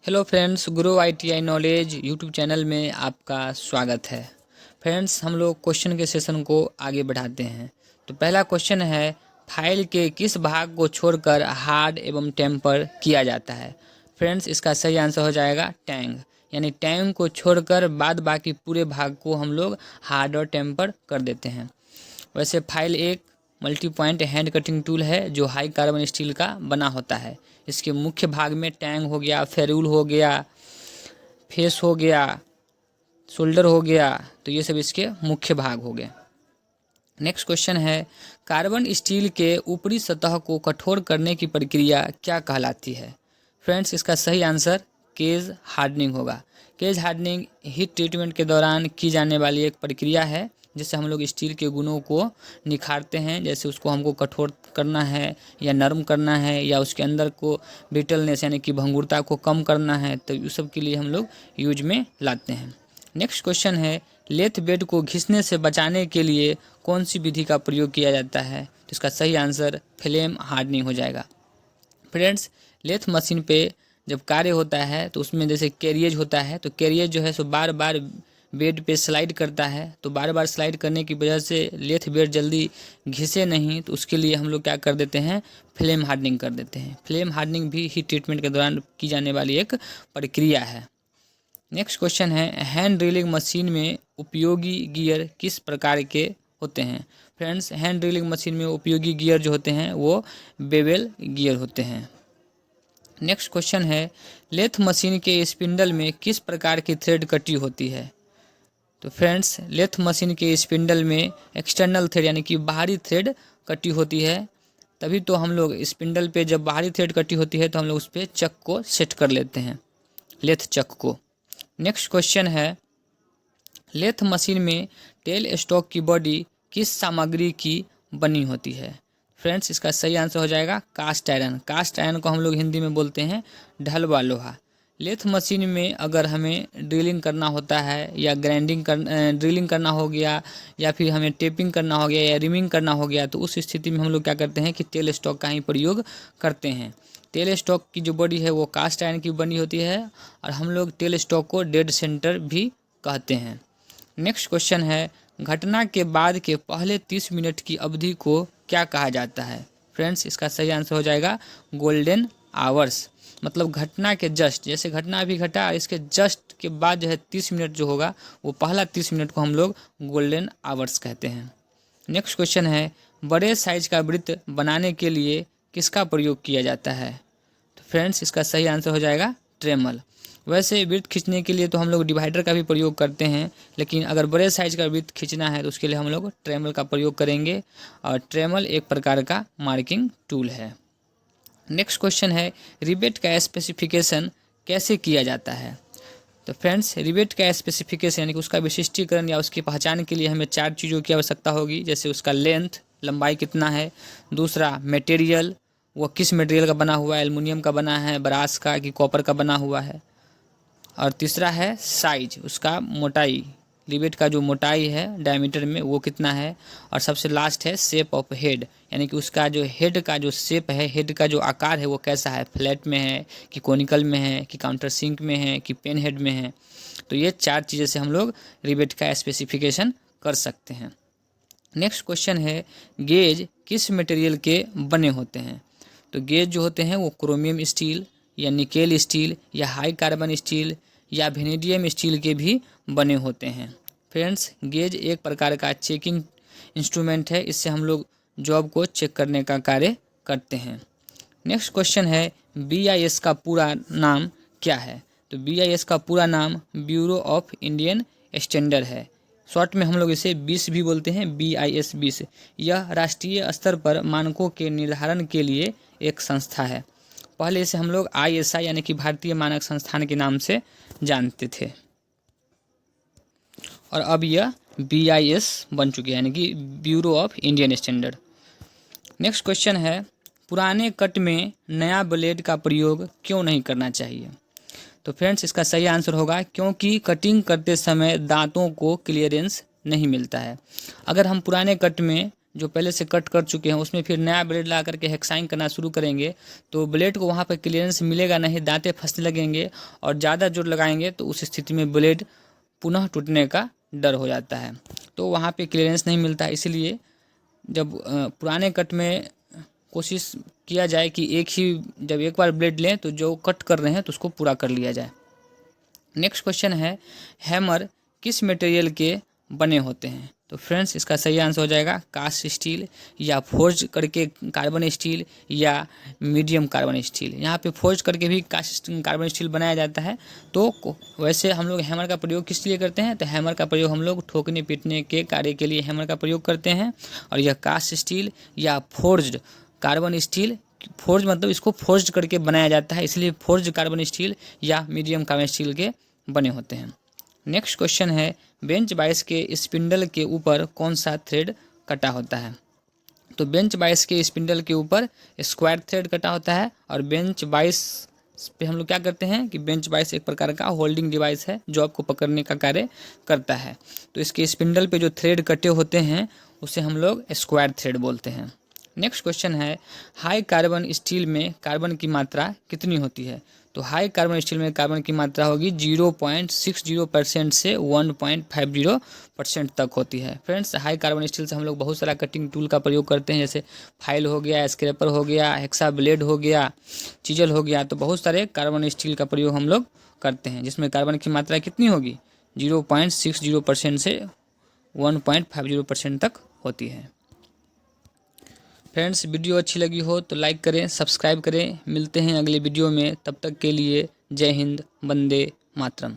Hello friends, गुरु ITI knowledge YouTube channel में आपका स्वागत है। फ्रेंड्स, हम लोग क्वेश्चन के सेशन को आगे बढ़ाते हैं। तो पहला क्वेश्चन है, फाइल के किस भाग को छोड़कर हार्ड एवं टेम्पर किया जाता है। फ्रेंड्स, इसका सही आंसर हो जाएगा टैंग, यानी टैंग को छोड़कर बाद बाकी पूरे भाग को हम लोग हार्ड और टेम्पर कर देते हैं। वैसे फाइल एक multi point hand cutting tool है जो हाई कार्बन स्टील का बना होता है। इसके मुख्य भाग में टैंग हो गया, फेरूल हो गया, फेस हो गया, शोल्डर हो गया, तो ये सब इसके मुख्य भाग हो गए। नेक्स्ट क्वेश्चन है, कार्बन स्टील के ऊपरी सतह को कठोर करने की प्रक्रिया क्या कहलाती है। फ्रेंड्स, इसका सही आंसर केज हार्डनिंग होगा। केज हार्डनिंग हीट ट्रीटमेंट के दौरान की जाने वाली एक प्रक्रिया है जिससे हम लोग स्टील के गुणों को निखारते हैं। जैसे उसको हमको कठोर करना है या नरम करना है या उसके अंदर को ब्रिटलनेस यानी कि भंगुरता को कम करना है, तो इस सब के लिए हम लोग यूज में लाते हैं। नेक्स्ट क्वेश्चन है, लेथ बेड को घिसने से बचाने के लिए कौन सी विधि का प्रयोग किया जाता है। तो इसका सही आंसर फ्लेम हार्डनिंग हो जाएगा। फ्रेंड्स, लेथ मशीन पे जब कार्य होता है तो उसमें जैसे कैरियज होता है, तो कैरियज जो है सो बार बार बेड पे स्लाइड करता है। तो बार बार स्लाइड करने की वजह से लेथ बेड जल्दी घिसे नहीं, तो उसके लिए हम लोग क्या कर देते हैं, फ्लेम हार्डनिंग कर देते हैं। फ्लेम हार्डनिंग भी हीट ट्रीटमेंट के दौरान की जाने वाली एक प्रक्रिया है। नेक्स्ट क्वेश्चन है, हैंड ड्रिलिंग मशीन में उपयोगी गियर किस प्रकार के होते हैं। फ्रेंड्स, हैंड ड्रिलिंग मशीन में उपयोगी गियर जो होते हैं वो बेवेल गियर होते हैं। नेक्स्ट क्वेश्चन है, लेथ मशीन के स्पिंडल में किस प्रकार की थ्रेड कटी होती है। तो फ्रेंड्स, लेथ मशीन के स्पिंडल में एक्सटर्नल थ्रेड यानी कि बाहरी थ्रेड कटी होती है। तभी तो हम लोग स्पिंडल पे जब बाहरी थ्रेड कटी होती है तो हम लोग उस पर चक को सेट कर लेते हैं, लेथ चक को। नेक्स्ट क्वेश्चन है, लेथ मशीन में टेल स्टॉक की बॉडी किस सामग्री की बनी होती है। फ्रेंड्स, इसका सही आंसर हो जाएगा कास्ट आयरन। कास्ट आयरन को हम लोग हिंदी में बोलते हैं ढलवा लोहा। लेथ मशीन में अगर हमें ड्रिलिंग करना होता है या ड्रिलिंग करना हो गया या फिर हमें टेपिंग करना हो गया या रिमिंग करना हो गया, तो उस स्थिति में हम लोग क्या करते हैं कि टेल स्टॉक का ही प्रयोग करते हैं। टेल स्टॉक की जो बॉडी है वो कास्ट आयरन की बनी होती है और हम लोग टेल स्टॉक को डेड सेंटर भी कहते हैं। नेक्स्ट क्वेश्चन है, घटना के बाद के पहले 30 मिनट की अवधि को क्या कहा जाता है। फ्रेंड्स, इसका सही आंसर हो जाएगा गोल्डन आवर्स। मतलब घटना के जस्ट, जैसे घटना अभी घटा और इसके जस्ट के बाद जो है 30 मिनट जो होगा वो पहला 30 मिनट को हम लोग गोल्डन आवर्स कहते हैं। नेक्स्ट क्वेश्चन है, बड़े साइज का वृत्त बनाने के लिए किसका प्रयोग किया जाता है। तो फ्रेंड्स, इसका सही आंसर हो जाएगा ट्रेमल। वैसे वृत्त खींचने के लिए तो हम लोग डिवाइडर का भी प्रयोग करते हैं, लेकिन अगर बड़े साइज का वृत्त खींचना है तो उसके लिए हम लोग ट्रेमल का प्रयोग करेंगे और ट्रेमल एक प्रकार का मार्किंग टूल है। नेक्स्ट क्वेश्चन है, रिवेट का स्पेसिफिकेशन कैसे किया जाता है। तो फ्रेंड्स, रिवेट का स्पेसिफिकेशन यानी कि उसका विशिष्टीकरण या उसकी पहचान के लिए हमें 4 चीज़ों की आवश्यकता होगी। जैसे उसका लेंथ, लंबाई कितना है, दूसरा मटेरियल, वो किस मटेरियल का बना हुआ है, एल्युमिनियम का बना है, ब्रास का कि कॉपर का बना हुआ है, और तीसरा है साइज, उसका मोटाई, रिवेट का जो मोटाई है डायमीटर में वो कितना है, और सबसे लास्ट है शेप ऑफ हेड, यानी कि उसका जो हेड का जो शेप है, हेड का जो आकार है वो कैसा है, फ्लैट में है कि कोनिकल में है कि काउंटर सिंक में है कि पेन हेड में है। तो ये 4 चीज़ें से हम लोग रिवेट का स्पेसिफिकेशन कर सकते हैं। नेक्स्ट क्वेश्चन है, गेज किस मटेरियल के बने होते हैं। तो गेज जो होते हैं वो क्रोमियम स्टील या निकेल स्टील या हाई कार्बन स्टील या वेनेडियम स्टील के भी बने होते हैं। फ्रेंड्स, गेज एक प्रकार का चेकिंग इंस्ट्रूमेंट है, इससे हम लोग जॉब को चेक करने का कार्य करते हैं। नेक्स्ट क्वेश्चन है, BIS का पूरा नाम क्या है। तो BIS का पूरा नाम ब्यूरो ऑफ इंडियन स्टैंडर्ड है। शॉर्ट में हम लोग इसे 20 भी बोलते हैं, BIS 20। यह राष्ट्रीय स्तर पर मानकों के निर्धारण के लिए एक संस्था है। पहले इसे हम लोग ISI यानी कि भारतीय मानक संस्थान के नाम से जानते थे और अब यह BIS बन चुके हैं यानी कि bureau of Indian standard. Next question है, पुराने कट में नया ब्लेड का प्रयोग क्यों नहीं करना चाहिए। तो फ्रेंड्स, इसका सही आंसर होगा क्योंकि कटिंग करते समय दांतों को क्लियरेंस नहीं मिलता है। अगर हम पुराने कट में जो पहले से कट कर चुके हैं उसमें फिर नया ब्लेड ला करके हेक्साइंग करना शुरू करेंगे तो ब्लेड को वहाँ पर क्लियरेंस मिलेगा नहीं, दांतें फंसने लगेंगे और ज़्यादा जोर लगाएंगे तो उस स्थिति में ब्लेड पुनः टूटने का डर हो जाता है, तो वहाँ पे क्लियरेंस नहीं मिलता। इसीलिए जब पुराने कट में कोशिश किया जाए कि जब एक बार ब्लेड लें तो जो कट कर रहे हैं तो उसको पूरा कर लिया जाए। नेक्स्ट क्वेश्चन है, हैमर किस मटेरियल के बने होते हैं? तो फ्रेंड्स इसका सही आंसर हो जाएगा कास्ट स्टील या फोर्ज करके कार्बन स्टील या मीडियम कार्बन स्टील। यहाँ पे फोर्ज करके भी कास्ट कार्बन स्टील बनाया जाता है। तो वैसे हम लोग हैमर का प्रयोग किस लिए करते हैं? तो हैमर का प्रयोग हम लोग ठोकने पीटने के कार्य के लिए हैमर का प्रयोग करते हैं। और यह कास्ट स्टील या फोर्ज्ड कार्बन स्टील, फोर्ज मतलब इसको फोर्ज करके बनाया जाता है, इसलिए फोर्ज कार्बन स्टील या मीडियम कार्बन स्टील के बने होते हैं। नेक्स्ट क्वेश्चन है, बेंच बाइस के स्पिंडल के ऊपर कौन सा थ्रेड कटा होता है? तो बेंच बाइस के स्पिंडल के ऊपर स्क्वायर थ्रेड कटा होता है। और बेंच बाइस पे हम लोग क्या करते हैं कि बेंच बाइस एक प्रकार का होल्डिंग डिवाइस है जो आपको पकड़ने का कार्य करता है। तो इसके स्पिंडल पे जो थ्रेड कटे होते हैं उसे हम लोग स्क्वायर थ्रेड बोलते हैं। नेक्स्ट क्वेश्चन है, हाई कार्बन स्टील में कार्बन की मात्रा कितनी होती है? तो हाई कार्बन स्टील में कार्बन की मात्रा होगी 0.60% से 1.50% तक होती है। फ्रेंड्स हाई कार्बन स्टील से हम लोग बहुत सारा कटिंग टूल का प्रयोग करते हैं, जैसे फाइल हो गया, स्क्रैपर हो गया, हेक्सा ब्लेड हो गया, चीजल हो गया। तो बहुत सारे कार्बन स्टील का प्रयोग हम लोग करते हैं जिसमें कार्बन की मात्रा कितनी होगी 0.60% से 1.50% तक होती है। फ्रेंड्स वीडियो अच्छी लगी हो तो लाइक करें, सब्सक्राइब करें। मिलते हैं अगले वीडियो में, तब तक के लिए जय हिंद, वंदे मातरम।